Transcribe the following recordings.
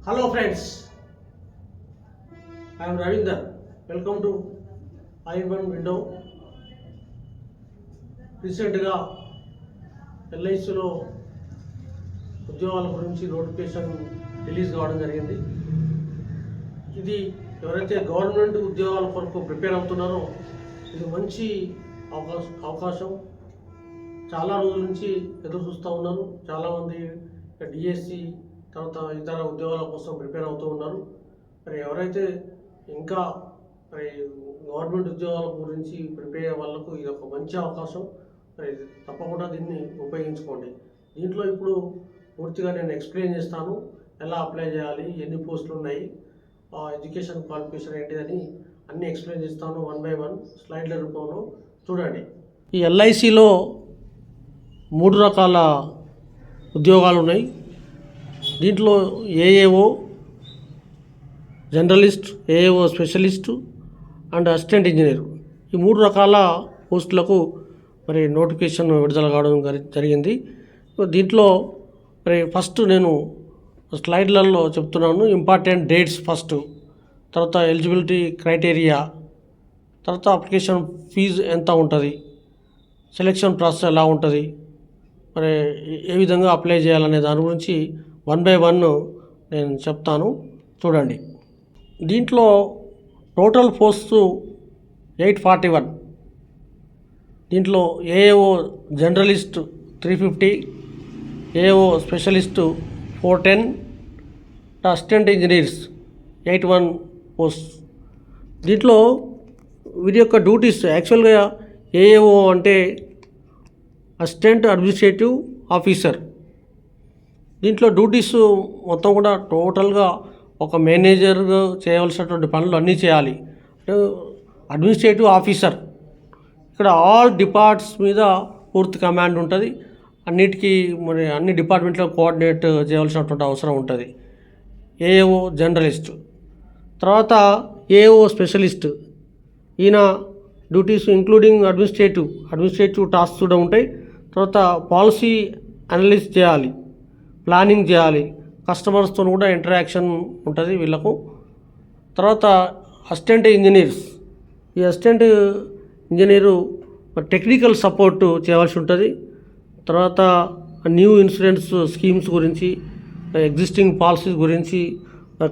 Hello friends, I am Ravinder. Welcome to I1 window. రీసెంట్గా ఎల్ఐసిలో ఉద్యోగాల గురించి నోటిఫికేషన్ రిలీజ్ కావడం జరిగింది. ఇది ఎవరైతే గవర్నమెంట్ ఉద్యోగాల కొరకు ప్రిపేర్ అవుతున్నారో ఇది మంచి అవకాశం. చాలా రోజుల నుంచి ఎదురు చూస్తూ ఉన్నారు. చాలామంది డిఎస్సి తర్వాత ఇతర ఉద్యోగాల కోసం ప్రిపేర్ అవుతూ ఉన్నారు. మరి ఎవరైతే ఇంకా మరి గవర్నమెంట్ ఉద్యోగాల గురించి ప్రిపేర్ అయ్యే వాళ్ళకు ఇది ఒక మంచి అవకాశం. మరి తప్పకుండా దీన్ని ఉపయోగించుకోండి. దీంట్లో ఇప్పుడు పూర్తిగా నేను ఎక్స్ప్లెయిన్ చేస్తాను, ఎలా అప్లై చేయాలి, ఎన్ని పోస్టులు ఉన్నాయి, ఎడ్యుకేషన్ క్వాలిఫికేషన్ ఏంటిదని అన్నీ ఎక్స్ప్లెయిన్ చేస్తాను. 1 by 1 స్లైడ్ల రూపంలో చూడండి. ఈ ఎల్ఐసిలో 3 రకాల ఉద్యోగాలు ఉన్నాయి. దీంట్లో AAO generalist, AAO specialist and assistant engineer, ఈ 3 రకాల పోస్టులకు మరి నోటిఫికేషన్ విడుదల కావడం జరిగింది. దీంట్లో మరి ఫస్ట్ నేను స్లైడ్లలో చెప్తున్నాను. ఇంపార్టెంట్ డేట్స్ ఫస్ట్, తర్వాత ఎలిజిబిలిటీ క్రైటీరియా, తర్వాత అప్లికేషన్ ఫీజు ఎంత ఉంటుంది, సెలెక్షన్ ప్రాసెస్ ఎలా ఉంటుంది, మరి ఏ విధంగా అప్లై చేయాలనే దాని గురించి 1 by 1 నేను చెప్తాను, చూడండి. దీంట్లో టోటల్ పోస్టు 841. దీంట్లో AAO generalist 350, AO specialist 410, assistant engineers 81 post. దీంట్లో వీరి యొక్క డ్యూటీస్ యాక్చువల్గా ఏఏఓ అంటే అసిస్టెంట్ అడ్మినిస్ట్రేటివ్ ఆఫీసర్. దీంట్లో డ్యూటీస్ మొత్తం కూడా టోటల్గా ఒక మేనేజర్ చేయవలసినటువంటి పనులు అన్నీ చేయాలి. అడ్మినిస్ట్రేటివ్ ఆఫీసర్ ఇక్కడ ఆల్ డిపార్ట్స్ మీద పూర్తి కమాండ్ ఉంటుంది. అన్నిటికీ మరి అన్ని డిపార్ట్మెంట్లో కోఆర్డినేట్ చేయవలసినటువంటి అవసరం ఉంటుంది. AAO generalist. తర్వాత ఏఓ స్పెషలిస్ట్, ఈయన డ్యూటీస్ ఇంక్లూడింగ్ అడ్మినిస్ట్రేటివ్ టాస్క్స్ కూడా ఉంటాయి. తర్వాత పాలసీ అనలిస్ట్ చేయాలి, ప్లానింగ్ చేయాలి, కస్టమర్స్తో కూడా ఇంటరాక్షన్ ఉంటుంది వీళ్ళకు. తర్వాత అసిస్టెంట్ ఇంజనీర్స్, ఈ అసిస్టెంట్ ఇంజనీరు టెక్నికల్ సపోర్ట్ చేయవలసి ఉంటుంది. తర్వాత న్యూ ఇన్సూరెన్స్ స్కీమ్స్ గురించి, ఎగ్జిస్టింగ్ పాలసీస్ గురించి,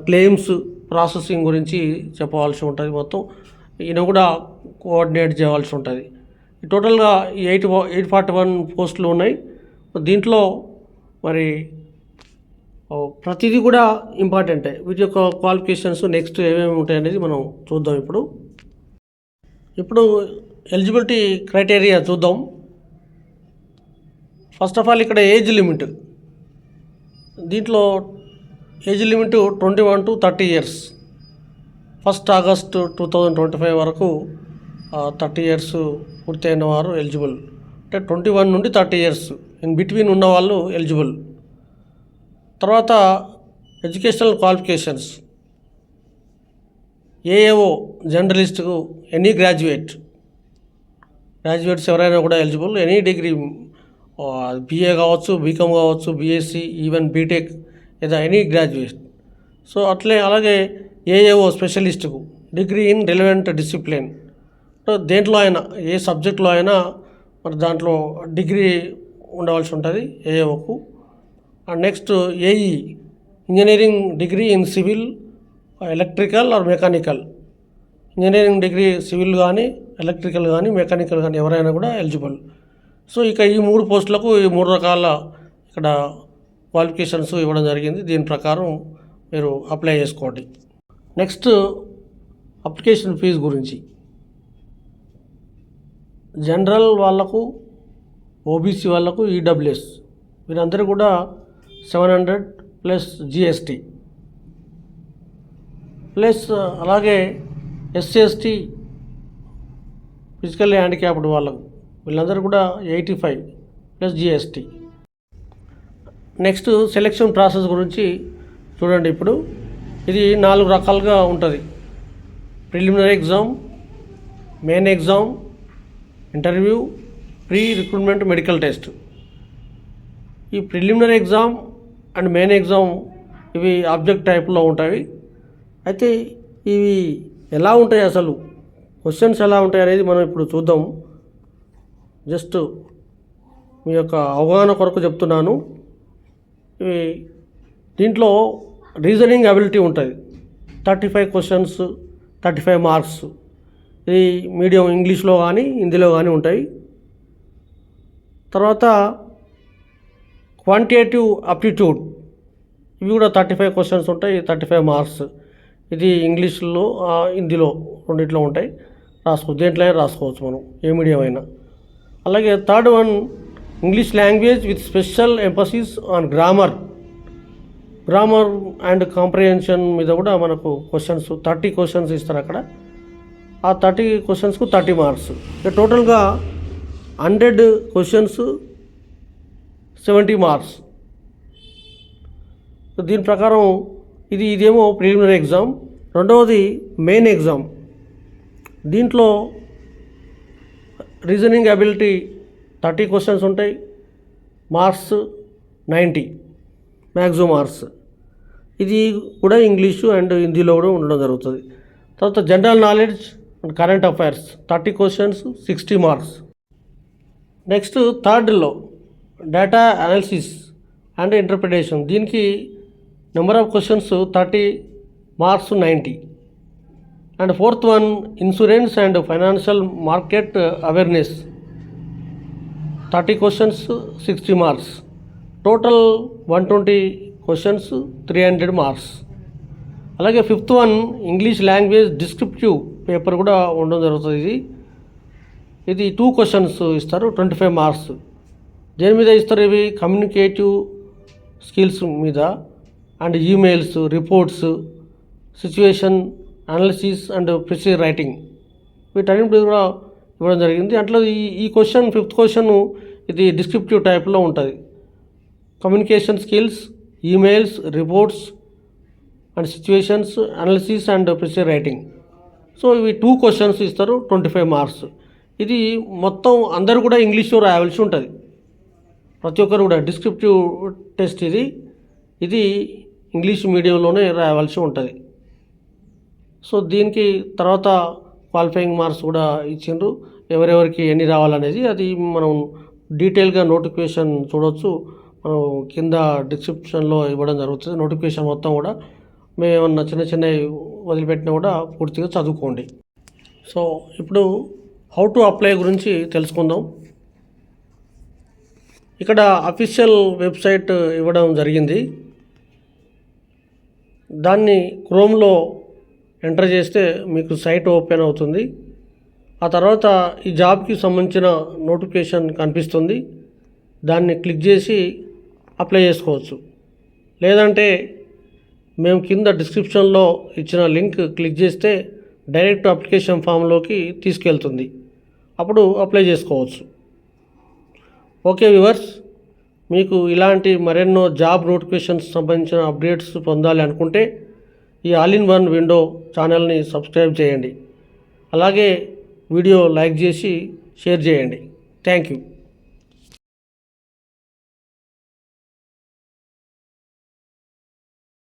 క్లెయిమ్స్ ప్రాసెసింగ్ గురించి చెప్పవలసి ఉంటుంది. మొత్తం ఈయన కూడా కోఆర్డినేట్ చేయవలసి ఉంటుంది. టోటల్గా 841 పోస్టులు ఉన్నాయి. దీంట్లో మరి ప్రతిదీ కూడా ఇంపార్టెంటే. వీటి యొక్క క్వాలిఫికేషన్స్ నెక్స్ట్ ఏమేమి ఉంటాయనేది మనం చూద్దాం. ఇప్పుడు ఎలిజిబిలిటీ క్రైటీరియా చూద్దాం. ఫస్ట్ ఆఫ్ ఆల్ ఇక్కడ ఏజ్ లిమిట్. దీంట్లో age limit 21 to 30 years. 1st August 2025 వరకు 30 years పూర్తయిన వారు ఎలిజిబుల్. అంటే 21 నుండి 30 years ఇన్ బిట్వీన్ ఉన్న వాళ్ళు ఎలిజిబుల్. తర్వాత ఎడ్యుకేషనల్ క్వాలిఫికేషన్స్, ఏఏఓ జర్నలిస్ట్కు ఎనీ గ్రాడ్యుయేట్స్ ఎవరైనా కూడా ఎలిజిబుల్. ఎనీ డిగ్రీ, బిఏ కావచ్చు, బీకామ్ కావచ్చు, బీఎస్సీ, ఈవెన్ బీటెక్, లేదా ఎనీ గ్రాడ్యుయేట్. సో అలాగే ఏఏఓ స్పెషలిస్ట్కు డిగ్రీ ఇన్ రిలవెంట్ డిసిప్లిన్. దేంట్లో అయినా, ఏ సబ్జెక్ట్లో అయినా మరి దాంట్లో డిగ్రీ ఉండవలసి ఉంటుంది ఏఏఓకు. And next AE engineering degree in civil, electrical or mechanical. Engineering degree civil కానీ, ఎలక్ట్రికల్ కానీ, మెకానికల్ కానీ ఎవరైనా కూడా ఎలిజిబుల్. సో ఇక ఈ 3 పోస్టులకు ఈ 3 రకాల ఇక్కడ క్వాలిఫికేషన్స్ ఇవ్వడం జరిగింది. దీని ప్రకారం మీరు అప్లై చేసుకోండి. నెక్స్ట్ అప్లికేషన్ ఫీజు గురించి. జనరల్ వాళ్ళకు, ఓబీసీ వాళ్ళకు, ఈడబ్ల్యూఎస్ వీరందరూ కూడా 700 ప్లస్ జిఎస్టీ, ప్లస్ అలాగే ఎస్సీ ఎస్టీ ఫిజికల్లీ హ్యాండిక్యాప్డ్ వాళ్ళకు వీళ్ళందరూ కూడా 85 plus GST. Next selection process గురించి చూడండి. ఇప్పుడు ఇది 4 రకాలుగా ఉంటుంది. Preliminary exam, main exam, interview, pre recruitment, medical test. ఈ preliminary exam and main exam ఇవి ఆబ్జెక్ట్ టైప్లో ఉంటాయి. అయితే ఇవి ఎలా ఉంటాయి, అసలు క్వశ్చన్స్ ఎలా ఉంటాయి అనేది మనం ఇప్పుడు చూద్దాం. జస్ట్ మీ యొక్క అవగాహన కొరకు చెప్తున్నాను. ఇవి దీంట్లో రీజనింగ్ అబిలిటీ ఉంటుంది. 35 క్వశ్చన్స్, 35 మార్క్స్. ఇది మీడియం ఇంగ్లీష్లో కానీ హిందీలో కానీ ఉంటాయి. తర్వాత క్వాంటిటేటివ్ అప్టిట్యూడ్, ఇవి కూడా 35 క్వశ్చన్స్ ఉంటాయి, 35 మార్క్స్. ఇది ఇంగ్లీష్లో హిందీలో రెండిట్లో ఉంటాయి. దేంట్లో అయినా రాసుకోవచ్చు మనం, ఏ మీడియం అయినా. అలాగే third one English language with special emphasis on grammar and comprehension మీద కూడా మనకు క్వశ్చన్స్ 30 క్వశ్చన్స్ ఇస్తారు అక్కడ. ఆ 30 క్వశ్చన్స్కు 30 మార్క్స్. టోటల్గా 100 క్వశ్చన్స్, 70 మార్క్స్. దీని ప్రకారం ఇదేమో ప్రిలిమినరీ ఎగ్జామ్. రెండవది మెయిన్ ఎగ్జామ్. దీంట్లో రీజనింగ్ అబిలిటీ 30 క్వశ్చన్స్ ఉంటాయి, మార్క్స్ 90 మ్యాక్సిమం మార్క్స్. ఇది కూడా ఇంగ్లీషు అండ్ హిందీలో కూడా ఉండడం జరుగుతుంది. తర్వాత general knowledge and current affairs 30 questions, 60 marks. Next థర్డ్లో డేటా అనాలిసిస్ అండ్ ఇంటర్ప్రిటేషన్. దీనికి number of questions 30, marks 90. And fourth one insurance and financial market awareness 30 questions, 60 marks. Total 120 questions, 300 marks. అలాగే fifth one English language descriptive paper కూడా ఉండడం జరుగుతుంది. ఇది 2 questions ఇస్తారు, 25 marks. దేని మీద ఇస్తారు? ఇవి కమ్యూనికేటివ్ స్కిల్స్ మీద and emails, reports, situation analysis and precise writing, వీటన్నిటి కూడా ఇవ్వడం జరిగింది. అట్లా ఈ క్వశ్చన్, ఫిఫ్త్ క్వశ్చన్, ఇది డిస్క్రిప్టివ్ టైప్లో ఉంటుంది. Communication skills, emails, reports and situations analysis and precise writing. So ఇవి 2 క్వశ్చన్స్ ఇస్తారు, 25 మార్క్స్. ఇది మొత్తం అందరూ కూడా ఇంగ్లీష్లో రాయాల్సి ఉంటుంది, ప్రతి ఒక్కరు కూడా. డిస్క్రిప్టివ్ టెస్ట్ ఇది ఇంగ్లీష్ మీడియంలోనే రాయవలసి ఉంటుంది. సో దీనికి తర్వాత క్వాలిఫైయింగ్ మార్క్స్ కూడా ఇచ్చిండ్రు, ఎవరెవరికి ఎన్ని రావాలనేది. అది మనం డీటెయిల్గా నోటిఫికేషన్ చూడవచ్చు. మనం కింద డిస్క్రిప్షన్లో ఇవ్వడం జరుగుతుంది. నోటిఫికేషన్ మొత్తం కూడా మేమన్నా చిన్న వదిలిపెట్టినా కూడా పూర్తిగా చదువుకోండి. సో ఇప్పుడు హౌ టు అప్లై గురించి తెలుసుకుందాం. ఇక్కడ అఫీషియల్ వెబ్సైట్ ఇవ్వడం జరిగింది. దాన్ని క్రోమ్లో ఎంటర్ చేస్తే మీకు సైట్ ఓపెన్ అవుతుంది. ఆ తర్వాత ఈ జాబ్కి సంబంధించిన నోటిఫికేషన్ కనిపిస్తుంది. దాన్ని క్లిక్ చేసి అప్లై చేసుకోవచ్చు. లేదంటే మేము కింద డిస్క్రిప్షన్లో ఇచ్చిన లింక్ క్లిక్ చేస్తే డైరెక్ట్ అప్లికేషన్ ఫామ్లోకి తీసుకెళ్తుంది. అప్పుడు అప్లై చేసుకోవచ్చు. ఓకే వ్యూవర్స్, మీకు ఇలాంటి మరెన్నో జాబ్ నోటిఫికేషన్స్ సంబంధించిన అప్డేట్స్ పొందాలి అనుకుంటే ఈ ఆల్ ఇన్ వన్ విండో ఛానల్ని సబ్స్క్రైబ్ చేయండి. అలాగే వీడియో లైక్ చేసి షేర్ చేయండి. Thank you.